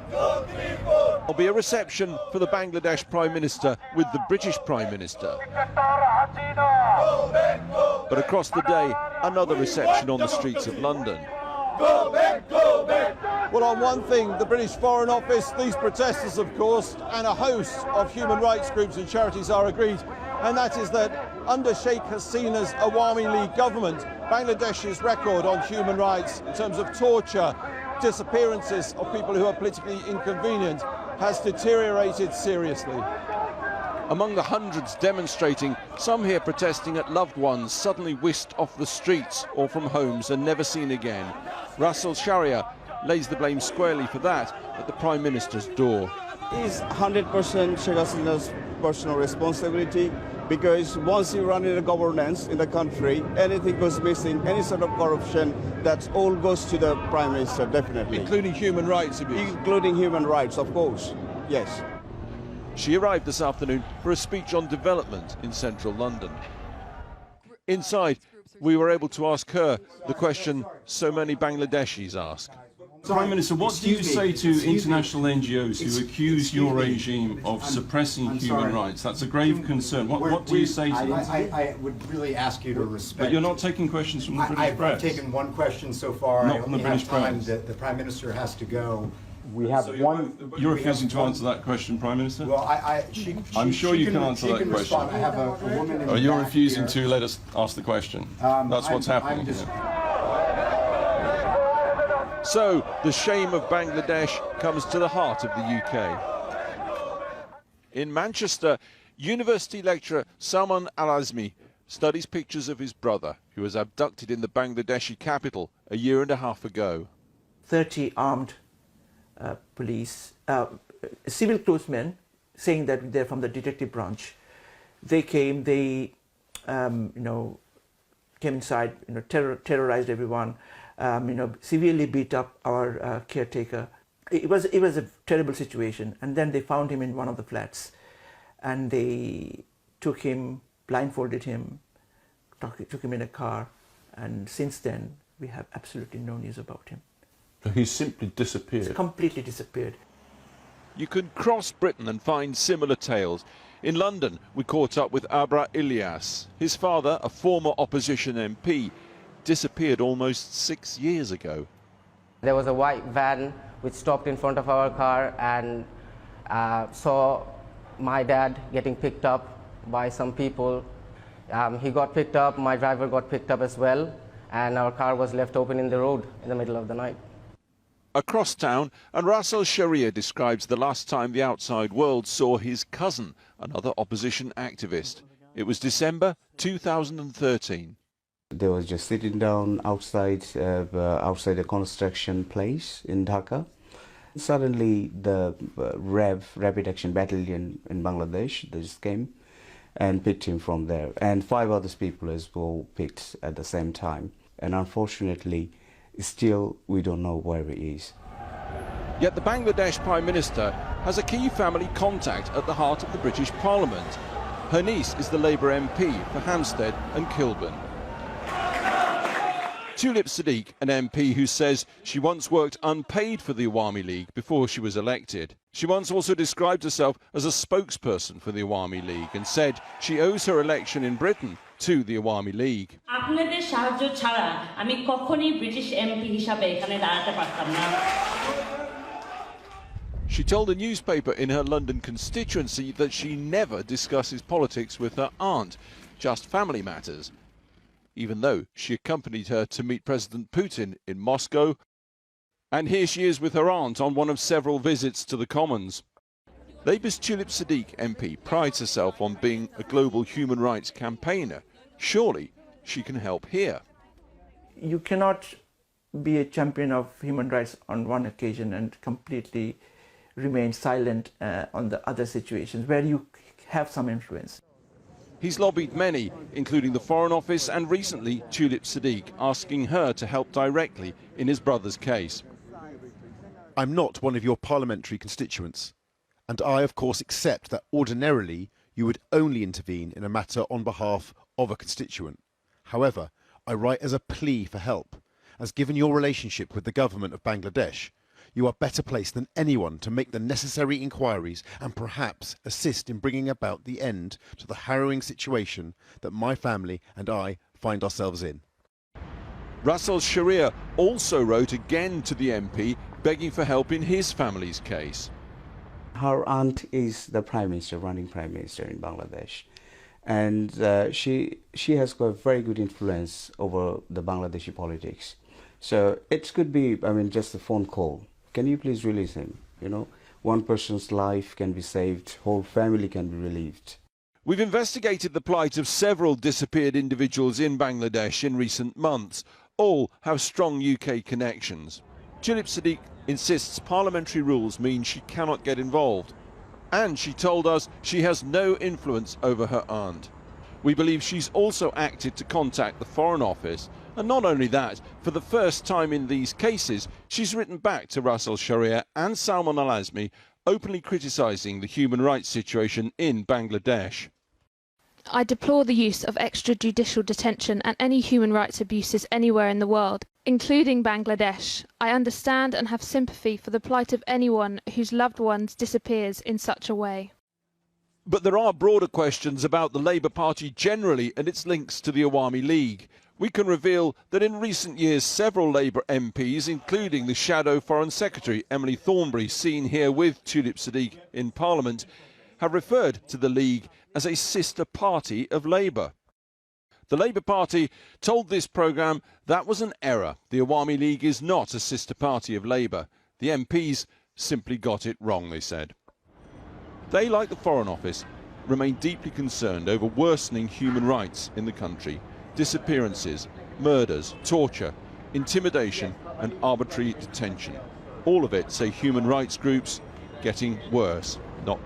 There'll be a reception for the Bangladesh Prime Minister with the British Prime Minister. But across the day, another reception on the streets of London. Well, on one thing, the British Foreign Office, these protesters, of course, and a host of human rights groups and charities are agreed, and that is that under Sheikh Hasina's Awami League government, Bangladesh's record on human rights in terms of torture, disappearances of people who are politically inconvenient, has deteriorated seriously. Among the hundreds demonstrating, some here protesting at loved ones suddenly whisked off the streets or from homes and never seen again. Russell Sharia lays the blame squarely for that at the Prime Minister's door. It's 100% Sheikh Hasina's personal responsibility, because once you run in a governance in the country, anything goes missing, any sort of corruption, that all goes to the Prime Minister, definitely. Including human rights abuse? Including human rights, of course, yes. She arrived this afternoon for a speech on development in central London. Inside, we were able to ask her the question so many Bangladeshis ask. Prime Minister, what do you say to international NGOs who accuse your regime of suppressing human rights? That's a grave concern. What do you say to them? I would really ask you to respect... But you're not taking questions from the British press. I've taken one question so far. Not from the British press. The Prime Minister has to go. We have You're refusing to answer that question, Prime Minister? Well, I'm sure you can answer that question. I have a woman in the You're back refusing here. to let us ask the question. That's what's happening here. So, the shame of Bangladesh comes to the heart of the UK. In Manchester, university lecturer Salman Al-Azmi studies pictures of his brother, who was abducted in the Bangladeshi capital a year and a half ago. 30 armed police, civil clothes men, saying that they're from the detective branch. They came, they, came inside, terrorized everyone, severely beat up our caretaker. It was a terrible situation. And then they found him in one of the flats, and they took him, blindfolded him, took him in a car, and since then we have absolutely no news about him. So he's simply disappeared? He's completely disappeared. You can cross Britain and find similar tales. In London, we caught up with Abra Ilyas. His father, a former opposition MP, disappeared almost 6 years ago. There was a white van which stopped in front of our car and saw my dad getting picked up by some people. He got picked up, my driver got picked up as well, and our car was left open in the road in the middle of the night. Across town, and Russell Sharia describes the last time the outside world saw his cousin, another opposition activist. It was December 2013. They was just sitting down outside a construction place in Dhaka. Suddenly, the Rapid Action Battalion in Bangladesh, they just came and picked him from there. And 5 other people as well picked at the same time. And unfortunately, still we don't know where he is. Yet the Bangladesh Prime Minister has a key family contact at the heart of the British Parliament. Her niece is the Labour MP for Hampstead and Kilburn. Tulip Siddiq, an MP who says she once worked unpaid for the Awami League before she was elected. She once also described herself as a spokesperson for the Awami League and said she owes her election in Britain to the Awami League. আপনাদের সাহায্য ছাড়া আমি কখনোই British MP হিসাবে এখানে দাঁড়াতে পারতাম না। She told a newspaper in her London constituency that she never discusses politics with her aunt, just family matters, even though she accompanied her to meet President Putin in Moscow. And here she is with her aunt on one of several visits to the Commons. Labour's Tulip Siddiq MP prides herself on being a global human rights campaigner. Surely she can help here. You cannot be a champion of human rights on one occasion and completely remain silent on the other situations where you have some influence. He's lobbied many, including the Foreign Office and recently Tulip Siddiq, asking her to help directly in his brother's case. I'm not one of your parliamentary constituents, and I of course accept that ordinarily you would only intervene in a matter on behalf of a constituent. However, I write as a plea for help, as given your relationship with the government of Bangladesh, you are better placed than anyone to make the necessary inquiries and perhaps assist in bringing about the end to the harrowing situation that my family and I find ourselves in. Russell Sharia also wrote again to the MP begging for help in his family's case. Her aunt is the Prime Minister, running Prime Minister in Bangladesh. And she has got very good influence over the Bangladeshi politics. So it could be, I mean, just a phone call. Can you please release him? You know, one person's life can be saved, whole family can be relieved. We've investigated the plight of several disappeared individuals in Bangladesh in recent months. All have strong UK connections. Tulip Siddique insists parliamentary rules mean she cannot get involved. And she told us she has no influence over her aunt. We believe she's also acted to contact the Foreign Office. And not only that, for the first time in these cases, she's written back to Russell Sharia and Salman Al-Azmi, openly criticising the human rights situation in Bangladesh. I deplore the use of extrajudicial detention and any human rights abuses anywhere in the world, including Bangladesh. I understand and have sympathy for the plight of anyone whose loved ones disappears in such a way. But there are broader questions about the Labour Party generally and its links to the Awami League. We can reveal that in recent years several Labour MPs, including the Shadow Foreign Secretary Emily Thornberry, seen here with Tulip Siddique in Parliament, have referred to the League as a sister party of Labour. The Labour Party told this programme that was an error. The Awami League is not a sister party of Labour. The MPs simply got it wrong, they said. They, like the Foreign Office, remain deeply concerned over worsening human rights in the country. Disappearances, murders, torture, intimidation and arbitrary detention. All of it, say human rights groups, getting worse, not better.